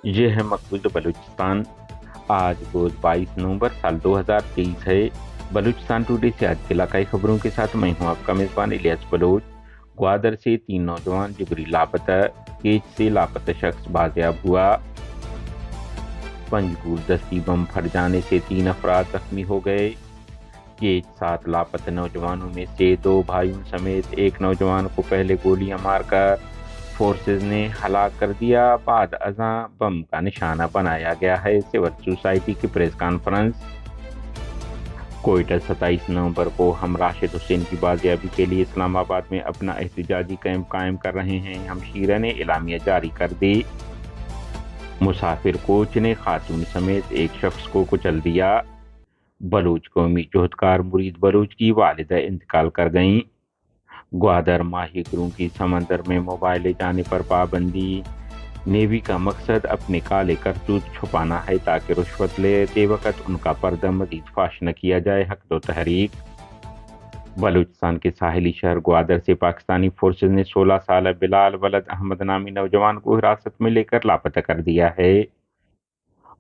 ये है मकबूल बलूचिस्तान। आज रोज 22 नवंबर साल 2023 है। बलूचिस्तान टुडे से आज के इलाकाई खबरों के साथ मैं हूं आपका मेजबान इलियास बलोच। ग्वादर से 3 नौजवान जिगरी लापता, केच से लापता शख्स बाजियाब हुआ। पंजगुर दस्ती बम फट जाने से 3 अफराद जख्मी हो गए। केच 7 लापता नौजवानों में से 2 भाइयों समेत एक नौजवान को पहले गोलियां मारकर फोर्सेज ने हलाक कर दिया, बाद अज़ां बम का निशाना बनाया गया है। सिविल सोसाइटी की प्रेस कॉन्फ्रेंस। कोयटा 27 नवंबर को हम राशिद हुसैन की बाजियाबी के लिए इस्लामाबाद में अपना एहतजाजी कैंप कायम कर रहे हैं, हमशीरा ने इलामिया जारी कर दी। मुसाफिर कोच ने खातून समेत एक शख्स को कुचल दिया। बलूच कौमी जोहदकार मुरीद बलूच की वालिदा इंतकाल कर गईं। ग्वादर माही गिरों की समंदर में मोबाइल ले जाने पर पाबंदी। नेवी का मकसद अपने काले करतूत छुपाना है ताकि रुश्वत लेते वक्त उनका पर्दा मजीद फाश न किया जाए। हक दो तहरीक। बलूचिस्तान के साहिली शहर ग्वादर से पाकिस्तानी फोर्सेज ने 16 साल बिलाल वलद अहमद नामी नौजवान को हिरासत में लेकर लापता कर दिया है।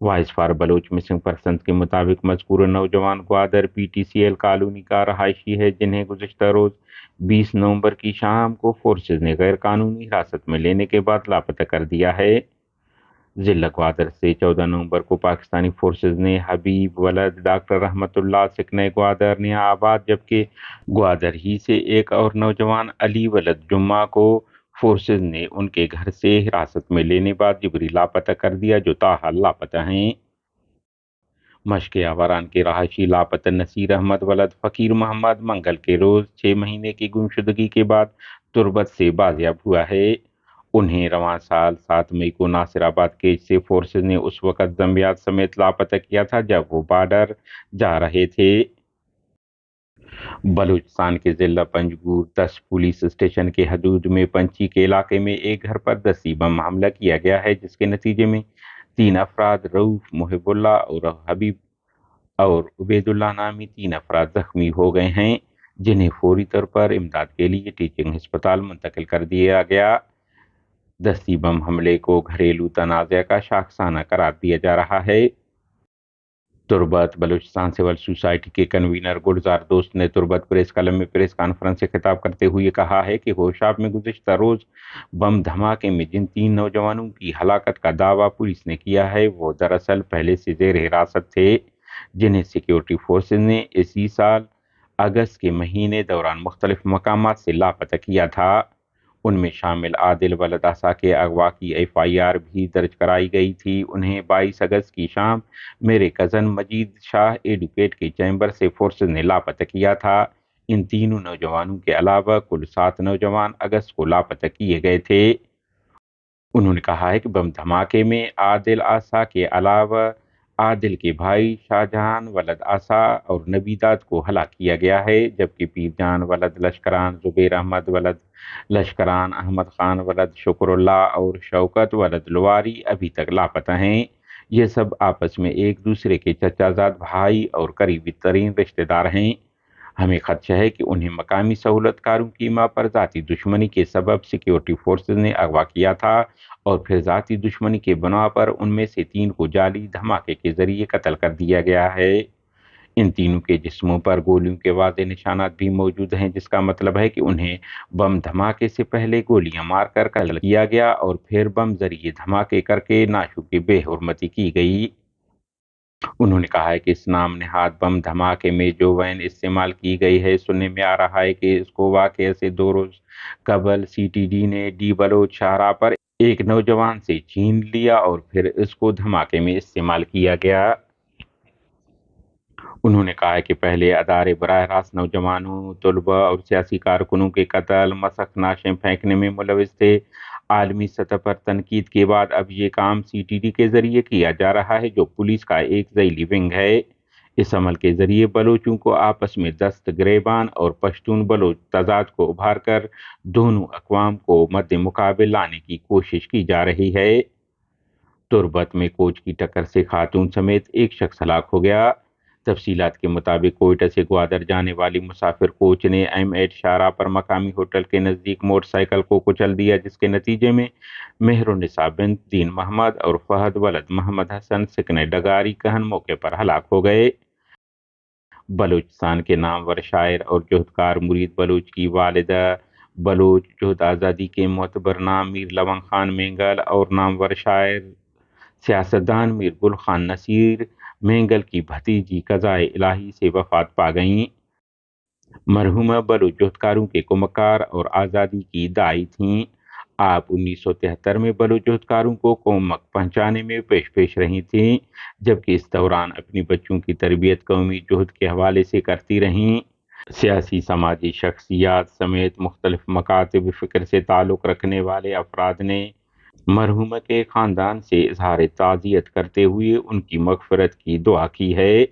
Voice for Baloch missing person के मुताबिक मज़कूर नौजवान ग्वादर PTCL कॉलोनी का रहायशी है, जिन्हें गुज़िश्ता रोज 20 नवंबर की शाम को फोर्सेज ने गैर कानूनी हिरासत में लेने के बाद लापता कर दिया है। जिला ग्वादर से 14 नवंबर को पाकिस्तानी फोर्सेज ने हबीब वलद डॉक्टर रहमतुल्लाह सिकने ग्वादर नया आबाद, जबकि ग्वादर ही से एक और नौजवान अली वलद जुम्मा को फोर्सेज ने उनके घर से हिरासत में लेने बाद जिबरी लापता कर दिया, जो ताहाल लापता हैं। मशक आवारान के रहायशी लापता नसीर अहमद वलद फ़कीर मोहम्मद मंगल के रोज 6 महीने की गुमशुदगी के बाद तुरबत से बाजियाब हुआ है। उन्हें रवां साल 7 मई को नासिराबाद केज से फोर्सेज ने उस वक्त जम्बियात समेत लापता किया था जब वो बॉर्डर जा रहे थे। बलूचिस्तान के जिला पंजगुर 10 पुलिस स्टेशन के हदूद में पंची के इलाके में एक घर पर दस्ती बम हमला किया गया है, जिसके नतीजे में 3 अफराद रऊफ मुहिबुल्लाह और हबीब और उबैदुल्लाह नामी 3 अफराद जख्मी हो गए हैं, जिन्हें फौरी तौर पर इमदाद के लिए टीचिंग अस्पताल मुंतकिल कर दिया गया। दस्ती बम हमले को घरेलू तनाज़ा का शाखसाना करार दिया जा रहा है। तुरबत बलूचिस्तान सिविल सोसाइटी के कन्वीनर गुलजार दोस्त ने तुरबत प्रेस क्लब में प्रेस कॉन्फ्रेंस से खिताब करते हुए कहा है कि होशाब में गुज़िश्ता रोज बम धमाके में जिन 3 नौजवानों की हलाकत का दावा पुलिस ने किया है, वो दरअसल पहले से जेर हिरासत थे, जिन्हें सिक्योरिटी फोर्सेज ने इसी साल अगस्त के महीने दौरान मुख्तलिफ मकामात से लापता किया था। उनमें शामिल आदिल वलद आसा के अगवा की FIR भी दर्ज कराई गई थी। उन्हें 22 अगस्त की शाम मेरे कज़न मजीद शाह एडुकेट के चैम्बर से फोर्सेज ने लापता किया था। इन तीनों नौजवानों के अलावा कुल 7 नौजवान अगस्त को लापता किए गए थे। उन्होंने कहा है कि बम धमाके में आदिल आसा के अलावा आदिल के भाई शाहजहान वलद आसा और नबीदात को हलाक किया गया है, जबकि पीरजान वलद लश्करान, जुबैर अहमद वलद लश्करान, अहमद खान वलद शुक्रुल्लाह और शौकत वलद लवारी अभी तक लापता हैं। ये सब आपस में एक दूसरे के चचाजाद भाई और करीबी तरीन रिश्तेदार हैं। हमें खदशा है कि उन्हें मकामी सहूलतकारों की मां पर ज़ाती दुश्मनी के सबब सिक्योरिटी फोर्सेज ने अगवा किया था और फिर ज़ाती दुश्मनी के बिना पर उनमें से 3 को जाली धमाके के जरिए कत्ल कर दिया गया है। इन तीनों के जिस्मों पर गोलियों के वाज़ेह निशानात भी मौजूद हैं, जिसका मतलब है कि उन्हें बम धमाके से पहले गोलियां मारकर कत्ल किया गया और फिर बम जरिए धमाके करके नाशुकी बेहुरमती की गई। उन्होंने कहा है कि इस नाम नेहाद बम धमाके में जो वैन इस्तेमाल की गई है, सुनने में आ रहा है कि इसको वाकये से 2 रोज कबल CTD ने डी बलोच शाहराह पर एक नौजवान से छीन लिया और फिर इसको धमाके में इस्तेमाल किया गया। उन्होंने कहा है कि पहले अदारे बराह रास्त नौजवानों, तलबा और सियासी कारकुनों के कत्ल, मसक नाशें फेंकने में मुलविस थे। आलमी सतह पर तनकीद के बाद अब ये काम CTD के जरिए किया जा रहा है, जो पुलिस का एक ज़ैली विंग है। इस अमल के जरिए बलोचों को आपस में दस्त गिरेबान और पश्तून बलोच तजाद को उभार कर दोनों अक़वाम को मद्दे मुकाबिल लाने की कोशिश की जा रही है। तुरबत में कोच की टक्कर से खातून समेत एक शख्स हलाक हो गया। تفصیلات کے مطابق کوئٹہ سے گوادر جانے والی مسافر کوچ نے M8 شاہراہ پر مقامی ہوٹل کے نزدیک موٹر سائیکل کو کچل دیا، جس کے نتیجے میں مہر النساء بنت دین محمد اور فہد ولد محمد حسن سکن ڈگاری کہن موقع پر ہلاک ہو گئے۔ بلوچستان کے نامور شاعر اور جہدکار مرید بلوچ کی والدہ بلوچ جہد آزادی کے معتبر نام میر لون خان مینگل اور نامور شاعر سیاستدان میر گل خان نصیر مینگل کی بھتیجی قضائے الہی سے وفات پا گئیں۔ مرحومہ بلوچ جہدکاروں کے کمکار اور آزادی کی داعی تھیں۔ آپ 1973 میں بلوچ جہدکاروں کو کمک پہنچانے میں پیش رہی تھیں، جبکہ اس دوران اپنی بچوں کی تربیت قومی جہد کے حوالے سے کرتی رہیں۔ سیاسی سماجی شخصیات سمیت مختلف مکاتب فکر سے تعلق رکھنے والے افراد نے مرحومہ کے خاندان سے اظہار تعزیت کرتے ہوئے ان کی مغفرت کی دعا کی ہے۔